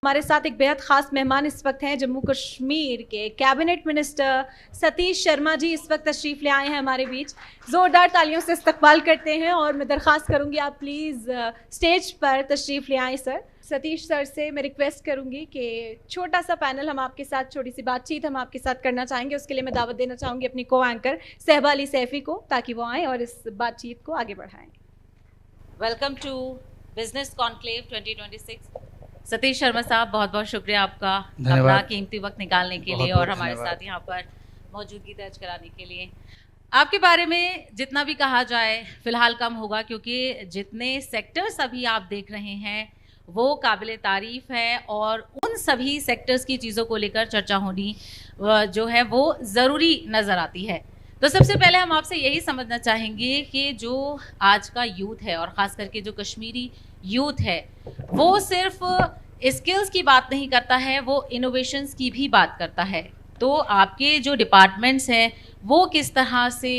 हमारे साथ एक बेहद ख़ास मेहमान इस वक्त हैं। जम्मू कश्मीर के कैबिनेट मिनिस्टर सतीश शर्मा जी इस वक्त तशरीफ़ ले आए हैं हमारे बीच। ज़ोरदार तालियों से इस्तकबाल करते हैं और मैं दरख्वास्त करूंगी आप प्लीज़ स्टेज पर तशरीफ़ ले आएँ सर। सतीश सर से मैं रिक्वेस्ट करूंगी कि छोटा सा पैनल हम आपके साथ, छोटी सी बातचीत हम आपके साथ करना चाहेंगे। उसके लिए मैं दावत देना चाहूँगी अपनी को एंकर सहबा अली सैफ़ी को, ताकि वो आएँ और इस बातचीत को आगे बढ़ाएँ। Welcome to business conclave 2026। Satish Sharma साहब, बहुत बहुत शुक्रिया आपका अपना कीमती वक्त निकालने के लिए और हमारे साथ यहाँ पर मौजूदगी दर्ज कराने के लिए। आपके बारे में जितना भी कहा जाए फिलहाल कम होगा, क्योंकि जितने सेक्टर्स अभी आप देख रहे हैं वो काबिल तारीफ़ है और उन सभी सेक्टर्स की चीज़ों को लेकर चर्चा होनी जो है वो ज़रूरी नज़र आती है। तो सबसे पहले हम आपसे यही समझना चाहेंगे कि जो आज का यूथ है और ख़ास करके जो कश्मीरी यूथ है वो सिर्फ स्किल्स की बात नहीं करता है, वो इनोवेशंस की भी बात करता है। तो आपके जो डिपार्टमेंट्स हैं वो किस तरह से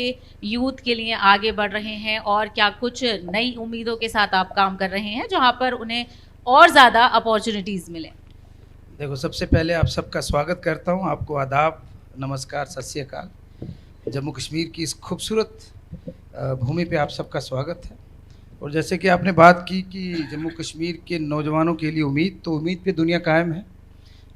यूथ के लिए आगे बढ़ रहे हैं और क्या कुछ नई उम्मीदों के साथ आप काम कर रहे हैं जहां पर उन्हें और ज़्यादा अपॉर्चुनिटीज़ मिलें? देखो, सबसे पहले आप सबका स्वागत करता हूं। आपको आदाब, नमस्कार, सत श्री अकाल। जम्मू कश्मीर की इस खूबसूरत भूमि पे आप सबका स्वागत है। और जैसे कि आपने बात की कि जम्मू कश्मीर के नौजवानों के लिए उम्मीद, तो उम्मीद पे दुनिया कायम है।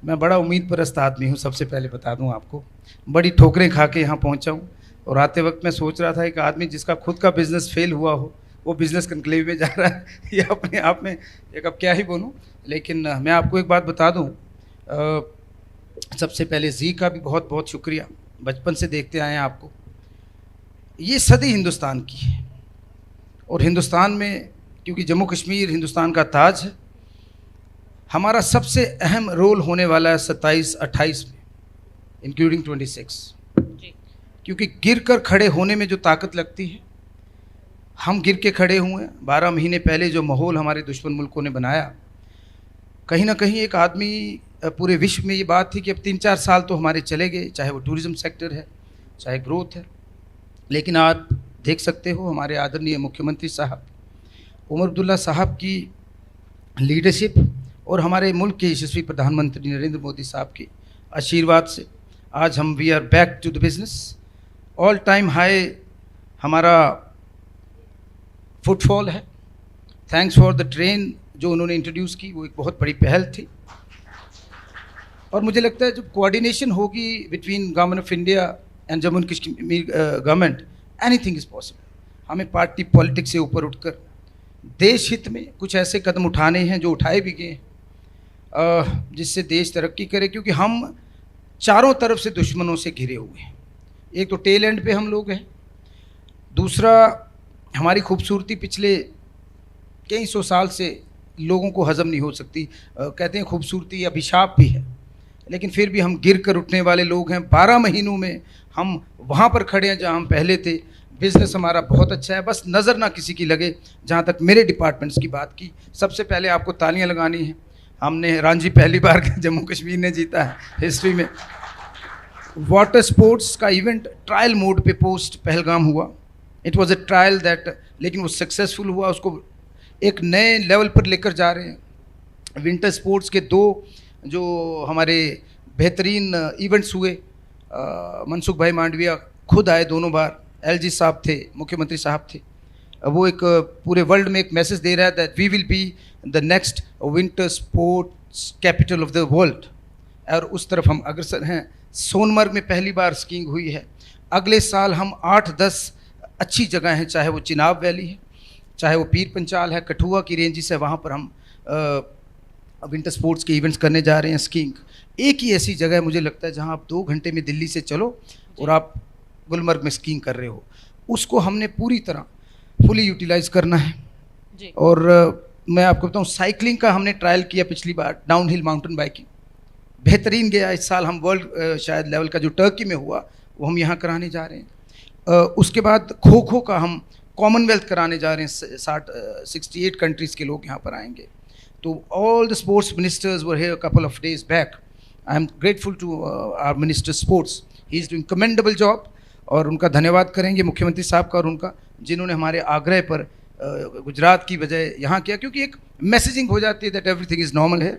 मैं बड़ा उम्मीद परस्त आदमी हूँ, सबसे पहले बता दूँ आपको। बड़ी ठोकरें खा के यहाँ पहुँचा हूँ और आते वक्त मैं सोच रहा था एक आदमी जिसका खुद का बिज़नेस फेल हुआ हो वो बिज़नेस कन्क्लेव में जा रहा है, ये अपने आप में एक, अब क्या ही बोलूँ। लेकिन मैं आपको एक बात बता दूँ, सबसे पहले जी का भी बहुत बहुत शुक्रिया। बचपन से देखते आए हैं आपको। ये सदी हिंदुस्तान की है और हिंदुस्तान में, क्योंकि जम्मू कश्मीर हिंदुस्तान का ताज है, हमारा सबसे अहम रोल होने वाला है 27-28 में, इंक्लूडिंग 26। क्योंकि गिर कर खड़े होने में जो ताकत लगती है, हम गिर के खड़े हुए हैं। 12 महीने पहले जो माहौल हमारे दुश्मन मुल्कों ने बनाया, कहीं ना कहीं एक आदमी, पूरे विश्व में ये बात थी कि अब 3-4 साल तो हमारे चले गए, चाहे वो टूरिज़्म सेक्टर है, चाहे ग्रोथ है। लेकिन आप देख सकते हो हमारे आदरणीय मुख्यमंत्री साहब उमर अब्दुल्ला साहब की लीडरशिप और हमारे मुल्क के यशस्वी प्रधानमंत्री नरेंद्र मोदी साहब के आशीर्वाद से आज हम we are back to the business. All time high हमारा फुटफॉल है। थैंक्स फॉर द ट्रेन जो उन्होंने इंट्रोड्यूस की, वो एक बहुत बड़ी पहल थी। और मुझे लगता है जब कोऑर्डिनेशन होगी between government of India and Jammu and Kashmir government, anything is possible. हमें पार्टी पॉलिटिक्स से ऊपर उठकर देश हित में कुछ ऐसे कदम उठाने हैं जो उठाए भी गए हैं, जिससे देश तरक्की करे। क्योंकि हम चारों तरफ से दुश्मनों से घिरे हुए हैं। एक तो टेल एंड पे हम लोग हैं, दूसरा हमारी खूबसूरती पिछले कई सौ साल से लोगों को हजम नहीं हो सकती। कहते हैं खूबसूरती अभिशाप भी है, लेकिन फिर भी हम गिर कर उठने वाले लोग हैं। 12 महीनों में हम वहाँ पर खड़े हैं जहाँ हम पहले थे। बिज़नेस हमारा बहुत अच्छा है, बस नज़र ना किसी की लगे। जहाँ तक मेरे डिपार्टमेंट्स की बात की, सबसे पहले आपको तालियां लगानी है। हमने रणजी पहली बार जम्मू कश्मीर ने जीता है हिस्ट्री में। वाटर स्पोर्ट्स का इवेंट ट्रायल मोड पे पोस्ट पहलगाम हुआ। It was a trial that, लेकिन वो सक्सेसफुल हुआ। उसको एक नए लेवल पर लेकर जा रहे हैं। विंटर स्पोर्ट्स के 2 जो हमारे बेहतरीन इवेंट्स हुए, मनसुख भाई मांडविया खुद आए दोनों बार, एलजी साहब थे, मुख्यमंत्री साहब थे। वो एक पूरे वर्ल्ड में एक मैसेज दे रहा है that we will be the next winter sports capital of the world. और उस तरफ हम अग्रसर हैं। सोनमर्ग में पहली बार स्कीइंग हुई है। अगले साल हम 8-10 अच्छी जगह हैं, चाहे वो चिनाब वैली है, चाहे वो पीर पंचाल है, कठुआ की रेंजेस है, वहाँ पर हम विंटर स्पोर्ट्स के इवेंट्स करने जा रहे हैं। स्कीइंग एक ही ऐसी जगह है मुझे लगता है जहाँ आप 2 घंटे में दिल्ली से चलो और आप गुलमर्ग में स्कीइंग कर रहे हो। उसको हमने पूरी तरह फुली यूटिलाइज करना है जी। और मैं आपको बताऊँ, साइकिलिंग का हमने ट्रायल किया पिछली बार, डाउन हिल माउंटेन बाइकिंग बेहतरीन गया। इस साल हम वर्ल्ड शायद लेवल का जो टर्की में हुआ वो हम यहाँ कराने जा रहे हैं। उसके बाद खो खो का हम कॉमनवेल्थ कराने जा रहे हैं। 68 कंट्रीज़ के लोग यहाँ पर आएंगे। तो all the sports ministers were here couple of days back. I am grateful to our minister sports, he is doing commendable job. और उनका धन्यवाद करेंगे मुख्यमंत्री साहब का और उनका, जिन्होंने हमारे आग्रह पर गुजरात की बजाय यहाँ किया, क्योंकि एक मैसेजिंग हो जाती है दैट एवरीथिंग इज़ नॉर्मल है।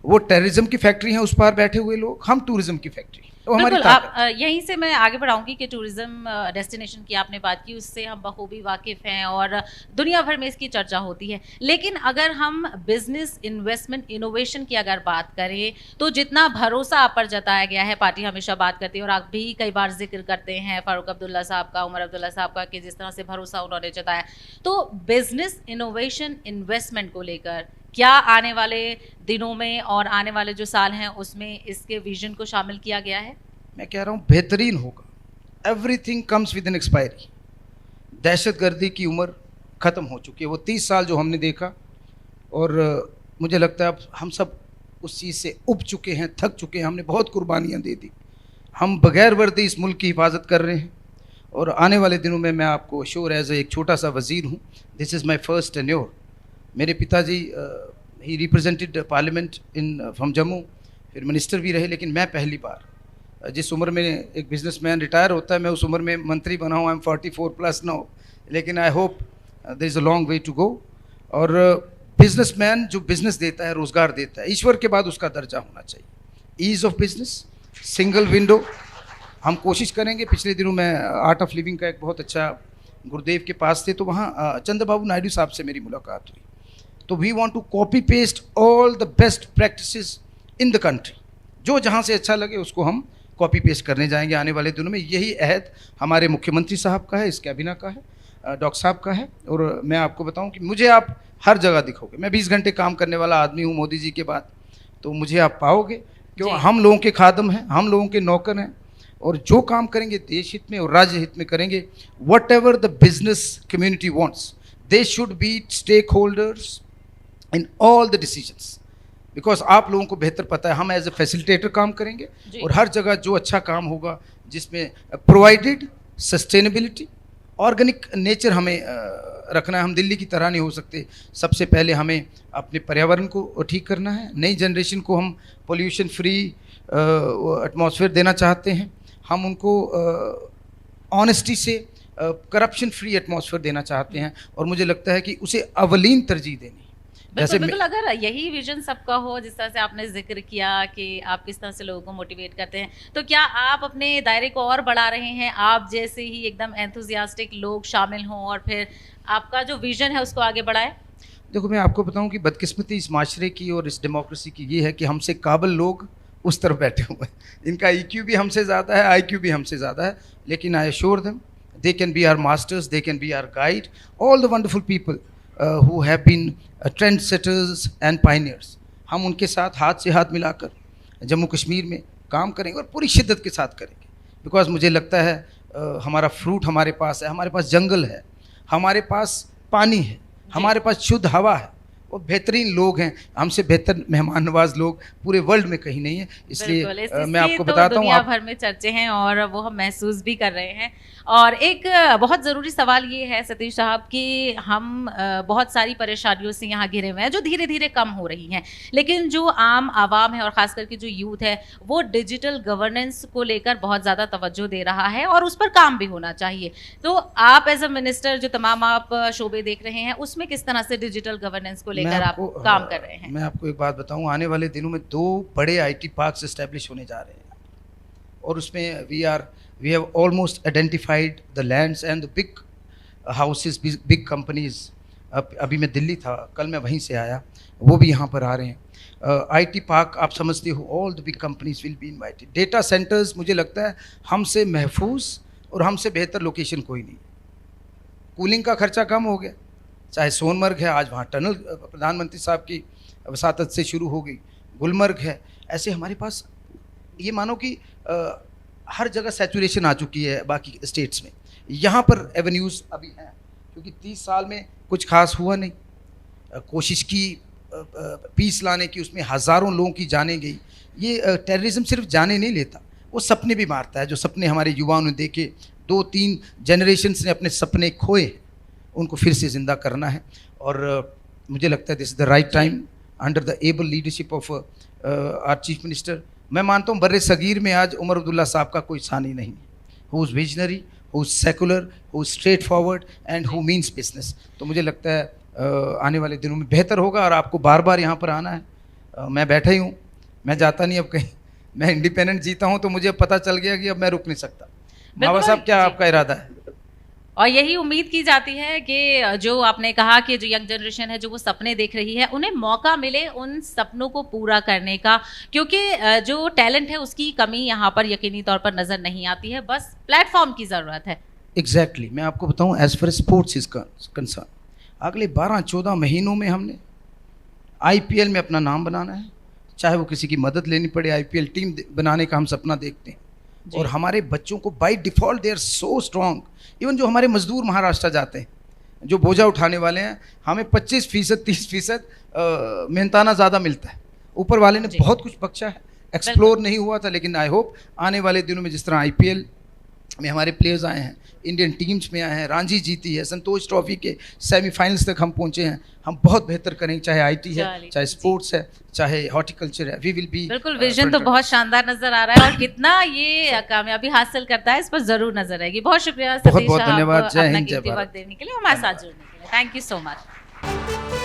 वो टेररिज्म की फैक्ट्री है, उस पार बैठे हुए लोग, हम टूरिज्म की फैक्ट्री। तो हमारी बिल्कुल, ताकत आप यहीं से मैं आगे बढ़ाऊंगी कि टूरिज्म डेस्टिनेशन की आपने बात की, उससे हम बखूबी वाकिफ़ हैं और दुनिया भर में इसकी चर्चा होती है। लेकिन अगर हम बिजनेस, इन्वेस्टमेंट, इनोवेशन की अगर बात करें तो जितना भरोसा आप पर जताया गया है, पार्टी हमेशा बात करती है और आप भी कई बार जिक्र करते हैं फारूक अब्दुल्ला साहब का, उमर अब्दुल्ला साहब का, कि जिस तरह से भरोसा उन्होंने जताया, तो बिजनेस, इनोवेशन, इन्वेस्टमेंट को लेकर क्या आने वाले दिनों में और आने वाले जो साल हैं उसमें इसके विजन को शामिल किया गया है? मैं कह रहा हूँ बेहतरीन होगा। Everything comes with an expiry. दहशतगर्दी की उम्र ख़त्म हो चुकी है, वो 30 साल जो हमने देखा, और मुझे लगता है अब हम सब उस चीज़ से उब चुके हैं, थक चुके हैं, हमने बहुत कुर्बानियाँ दे दी। हम बगैर वर्दी इस मुल्क की हिफाजत कर रहे हैं, और आने वाले दिनों में मैं आपको श्योर एज एक छोटा सा वज़ीर हूँ, this is my first tenure. मेरे पिताजी ही represented parliament in from Jammu, फिर मिनिस्टर भी रहे, लेकिन मैं पहली बार, जिस उम्र में एक बिजनेसमैन रिटायर होता है, मैं उस उम्र में मंत्री बना हूँ। आई एम 44+ नाउ, लेकिन I hope there is a long way to go. और बिजनेसमैन जो बिजनेस देता है, रोज़गार देता है, ईश्वर के बाद उसका दर्जा होना चाहिए। Ease of business, single window, हम कोशिश करेंगे। पिछले दिनों मैं आर्ट ऑफ लिविंग का एक बहुत अच्छा, गुरुदेव के पास थे, तो वहाँ चंद्रबाबू नायडू साहब से मेरी मुलाकात हुई। तो we want to copy paste all the best practices in the country, जो जहाँ से अच्छा लगे उसको हम कॉपी पेस्ट करने जाएंगे आने वाले दिनों में। यही अहद हमारे मुख्यमंत्री साहब का है, इस कैबिनेट का है, डॉक्टर साहब का है। और मैं आपको बताऊं कि मुझे आप हर जगह दिखोगे। मैं 20 घंटे काम करने वाला आदमी हूँ मोदी जी के बाद, तो मुझे आप पाओगे, क्यों? हम लोगों के खादम हैं, हम लोगों के नौकर हैं, और जो काम करेंगे देश हित में और राज्य हित में करेंगे। Whatever the business community wants, they should be stakeholders in all the decisions, because आप लोगों को बेहतर पता है। हम एज ए फैसिलिटेटर काम करेंगे, और हर जगह जो अच्छा काम होगा जिसमें प्रोवाइडेड सस्टेनेबिलिटी, ऑर्गेनिक नेचर हमें रखना है। हम दिल्ली की तरह नहीं हो सकते। सबसे पहले हमें अपने पर्यावरण को ठीक करना है। नई जनरेशन को हम पोल्यूशन फ्री एटमॉस्फेयर देना चाहते हैं। हम उनको ऑनेस्टी से करप्शन फ्री एटमॉस्फेयर देना चाहते हैं, और मुझे लगता है कि उसे अवलीन तरजीह देनी। बिल्कुल, अगर यही विजन सबका हो, जिस तरह से आपने जिक्र किया कि आप किस तरह से लोगों को मोटिवेट करते हैं, तो क्या आप अपने दायरे को और बढ़ा रहे हैं? आप जैसे ही एकदम एंथुजियास्टिक लोग शामिल हों और फिर आपका जो विजन है उसको आगे बढ़ाएं? देखो, मैं आपको बताऊं कि बदकिस्मती इस माशरे की और इस डेमोक्रेसी की ये है कि हमसे काबिल लोग उस तरफ बैठे हुए हैं। इनका EQ भी हमसे ज़्यादा है, IQ भी हमसे ज़्यादा है, लेकिन I assure them they can be our masters, they can be our guide, all the wonderful people who have been trendsetters and pioneers। हम उनके साथ हाथ से हाथ मिलाकर जम्मू कश्मीर में काम करेंगे, और पूरी शिद्दत के साथ करेंगे, बिकॉज मुझे लगता है हमारा फ्रूट हमारे पास है, हमारे पास जंगल है, हमारे पास पानी है, हमारे पास शुद्ध हवा है, और बेहतरीन लोग हैं। हमसे बेहतर मेहमान नवाज लोग पूरे वर्ल्ड में कहीं नहीं है। इसलिए मैं आपको बताता हूँ, दुनिया भर में चर्चे हैं और वो हम महसूस भी कर रहे हैं। और एक बहुत ज़रूरी सवाल ये है सतीश साहब कि हम बहुत सारी परेशानियों से यहाँ घिरे हुए हैं जो धीरे धीरे कम हो रही हैं, लेकिन जो आम आवाम है और ख़ास करके जो यूथ है वो डिजिटल गवर्नेंस को लेकर बहुत ज़्यादा तवज्जो दे रहा है, और उस पर काम भी होना चाहिए। तो आप एज अ मिनिस्टर जो तमाम आप शोबे देख रहे हैं, उसमें किस तरह से डिजिटल गवर्नेंस को लेकर आप काम कर रहे हैं? मैं आपको एक बात बताऊं, आने वाले दिनों में 2 बड़े IT पार्क्स एस्टेब्लिश होने जा रहे हैं, और उसमें we have almost identified the lands and the big houses, big companies। अभी मैं दिल्ली था, कल मैं वहीं से आया, वो भी यहाँ पर आ रहे हैं। IT पार्क आप समझते हो, all the big companies will be invited। Data centres, मुझे लगता है हमसे महफूज और हमसे बेहतर लोकेशन कोई नहीं। कूलिंग का खर्चा कम हो गया, चाहे सोनमर्ग है, आज वहाँ टनल प्रधानमंत्री साहब की वसातत से शुरू हो गई, गुलमर्ग है। ऐसे हमारे पास ये मानो कि हर जगह सैचुरेशन आ चुकी है बाकी स्टेट्स में। यहाँ पर एवेन्यूज़ अभी हैं, क्योंकि 30 साल में कुछ खास हुआ नहीं। कोशिश की पीस लाने की, उसमें हज़ारों लोगों की जानें गई। ये टेररिज्म सिर्फ जाने नहीं लेता, वो सपने भी मारता है। जो सपने हमारे युवाओं ने देखे, 2-3 जनरेशन्स ने अपने सपने खोए, उनको फिर से ज़िंदा करना है। और मुझे लगता है this is the right time under the able leadership of our chief minister. मैं मानता हूँ बर्रे सगीर में आज उमर अब्दुल्ला साहब का कोई सानी नहीं है, who is visionary, who is secular, who is straight forward and who means business. तो मुझे लगता है आने वाले दिनों में बेहतर होगा, और आपको बार बार यहाँ पर आना है। मैं बैठा ही हूँ, मैं जाता नहीं अब कहीं, मैं इंडिपेंडेंट जीता हूँ, तो मुझे पता चल गया कि अब मैं रुक नहीं सकता। बाबा साहब, क्या आपका इरादा है? और यही उम्मीद की जाती है कि जो आपने कहा कि जो यंग जनरेशन है जो वो सपने देख रही है, उन्हें मौका मिले उन सपनों को पूरा करने का, क्योंकि जो टैलेंट है उसकी कमी यहाँ पर यकीनी तौर पर नज़र नहीं आती है, बस प्लेटफॉर्म की ज़रूरत है। एग्जैक्टली मैं आपको बताऊं, as far sports is concern, अगले 12-14 महीनों में हमने आईपीएल में अपना नाम बनाना है, चाहे वो किसी की मदद लेनी पड़े, आईपीएल टीम बनाने का हम सपना देखते हैं। और हमारे बच्चों को by default they are so strong, even जो हमारे मजदूर महाराष्ट्र जाते हैं, जो बोझा उठाने वाले हैं, हमें 25% 30% मेहनताना ज़्यादा मिलता है। ऊपर वाले ने बहुत कुछ बख्शा है, एक्सप्लोर नहीं हुआ था, लेकिन आई होप आने वाले दिनों में जिस तरह आईपीएल में हमारे प्लेयर्स आए हैं, इंडियन टीम्स में आए हैं, रांझी जीती है, संतोष ट्रॉफी के सेमीफाइनल्स तक हम पहुंचे हैं, हम बहुत बेहतर करेंगे, चाहे आईटी है, चाहे स्पोर्ट्स है, चाहे हॉर्टिकल्चर है, वी विल बी। बिल्कुल, विजन तो बहुत शानदार नजर आ रहा है और कितना ये कामयाबी हासिल करता है इस पर जरूर नजर आएगी। बहुत शुक्रिया सतीश साहब, धन्यवाद, जय हिंद, जय अपना कीमती भारत। वक्त देने के लिए, हमारे साथ जुड़ने के लिए। Thank you so much.